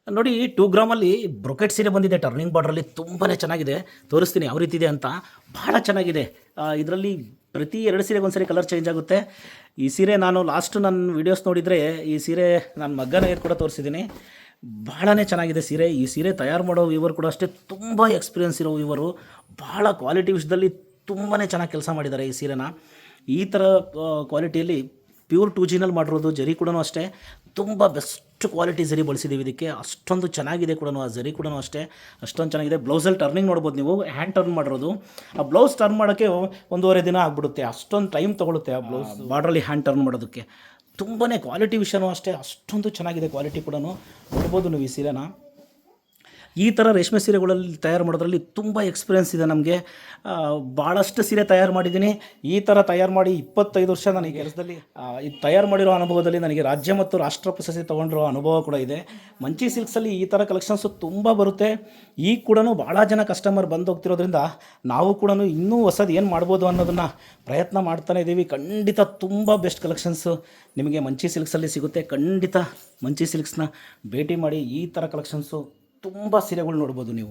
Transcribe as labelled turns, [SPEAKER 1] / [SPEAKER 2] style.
[SPEAKER 1] ನೋಡಿ 2 ಗ್ರಾಮಲ್ಲಿ ಬ್ರೊಕೆಟ್ ಸೀರೆ ಬಂದಿದೆ ಟರ್ನಿಂಗ್ ಬಾರ್ಡ್ರಲ್ಲಿ ತುಂಬಾ ಚೆನ್ನಾಗಿದೆ. ತೋರಿಸ್ತೀನಿ ಯಾವ ರೀತಿ ಇದೆ ಅಂತ. ಭಾಳ ಚೆನ್ನಾಗಿದೆ. ಇದರಲ್ಲಿ ಪ್ರತಿ 2 ಸೀರೆಗೆ ಒಂದ್ಸರಿ ಕಲರ್ ಚೇಂಜ್ ಆಗುತ್ತೆ. ಈ ಸೀರೆ ನಾನು ಲಾಸ್ಟ್ ನನ್ನ ವೀಡಿಯೋಸ್ ನೋಡಿದರೆ ಈ ಸೀರೆ ನಾನು ಮಗ್ಗನ ಕೂಡ ತೋರಿಸಿದ್ದೀನಿ. ಭಾಳನೇ ಚೆನ್ನಾಗಿದೆ ಸೀರೆ. ಈ ಸೀರೆ ತಯಾರು ಮಾಡೋ ವೀವರ್ ಕೂಡ ಅಷ್ಟೇ ತುಂಬ ಎಕ್ಸ್ಪೀರಿಯನ್ಸ್ ಇರೋ ವೀವರು. ಭಾಳ ಕ್ವಾಲಿಟಿ ವಿಷಯದಲ್ಲಿ ತುಂಬಾ ಚೆನ್ನಾಗಿ ಕೆಲಸ ಮಾಡಿದ್ದಾರೆ ಈ ಸೀರೆನ. ಈ ಥರ ಕ್ವಾಲಿಟಿಯಲ್ಲಿ ಪ್ಯೂರ್ 2Gನಲ್ಲಿ ಮಾಡಿರೋದು. ಜರಿ ಕೂಡ ಅಷ್ಟೇ ತುಂಬ ಬೆಸ್ಟ್ ಕ್ವಾಲಿಟಿ ಜರಿ ಬಳಸಿದ್ದೀವಿ ಇದಕ್ಕೆ. ಅಷ್ಟೊಂದು ಚೆನ್ನಾಗಿದೆ ಕೂಡ. ಆ ಜರಿ ಕೂಡ ಅಷ್ಟೇ ಅಷ್ಟೊಂದು ಚೆನ್ನಾಗಿದೆ. ಬ್ಲೌಸಲ್ಲಿ ಟರ್ನಿಂಗ್ ನೋಡ್ಬೋದು ನೀವು, ಹ್ಯಾಂಡ್ ಟರ್ನ್ ಮಾಡಿರೋದು. ಆ ಬ್ಲೌಸ್ ಟರ್ನ್ ಮಾಡೋಕ್ಕೆ 1.5 ದಿನ ಆಗಿಬಿಡುತ್ತೆ. ಅಷ್ಟೊಂದು ಟೈಮ್ ತೊಗೊಳುತ್ತೆ ಆ ಬ್ಲೌಸ್ ಬಾರ್ಡ್ರಲ್ಲಿ ಹ್ಯಾಂಡ್ ಟರ್ನ್ ಮಾಡೋದಕ್ಕೆ. ತುಂಬಾ ಕ್ವಾಲಿಟಿ ವಿಷಯನೂ ಅಷ್ಟೇ ಅಷ್ಟೊಂದು ಚೆನ್ನಾಗಿದೆ. ಕ್ವಾಲಿಟಿ ಕೂಡ ನೋಡ್ಬೋದು ನೀವು ಈ ಸೀರೆನ. ಈ ಥರ ರೇಷ್ಮೆ ಸೀರೆಗಳಲ್ಲಿ ತಯಾರು ಮಾಡೋದ್ರಲ್ಲಿ ತುಂಬ ಎಕ್ಸ್ಪೀರಿಯೆನ್ಸ್ ಇದೆ ನಮಗೆ. ಭಾಳಷ್ಟು ಸೀರೆ ತಯಾರು ಮಾಡಿದ್ದೀನಿ. ಈ ಥರ ತಯಾರು ಮಾಡಿ 25 ವರ್ಷ ನಾನು ಈ ಕೆಲಸದಲ್ಲಿ ಇದು ತಯಾರು ಮಾಡಿರೋ ಅನುಭವದಲ್ಲಿ ನನಗೆ ರಾಜ್ಯ ಮತ್ತು ರಾಷ್ಟ್ರ ಪ್ರಶಸ್ತಿ ತೊಗೊಂಡಿರೋ ಅನುಭವ ಕೂಡ ಇದೆ. ಮಂಚಿ ಸಿಲ್ಕ್ಸಲ್ಲಿ ಈ ಥರ ಕಲೆಕ್ಷನ್ಸು ತುಂಬ ಬರುತ್ತೆ. ಈಗ ಕೂಡ ಭಾಳ ಜನ ಕಸ್ಟಮರ್ ಬಂದು ಹೋಗ್ತಿರೋದ್ರಿಂದ ನಾವು ಕೂಡ ಇನ್ನೂ ಹೊಸದು ಏನು ಮಾಡ್ಬೋದು ಅನ್ನೋದನ್ನು ಪ್ರಯತ್ನ ಮಾಡ್ತಾನೆ ಇದ್ದೀವಿ. ಖಂಡಿತ ತುಂಬ ಬೆಸ್ಟ್ ಕಲೆಕ್ಷನ್ಸು ನಿಮಗೆ ಮಂಚಿ ಸಿಲ್ಕ್ಸಲ್ಲಿ ಸಿಗುತ್ತೆ. ಖಂಡಿತ ಮಂಚಿ ಸಿಲ್ಕ್ಸ್ನ ಭೇಟಿ ಮಾಡಿ. ಈ ಥರ ಕಲೆಕ್ಷನ್ಸು ತುಂಬ ಸೀರೆಗಳು ನೋಡ್ಬೋದು ನೀವು.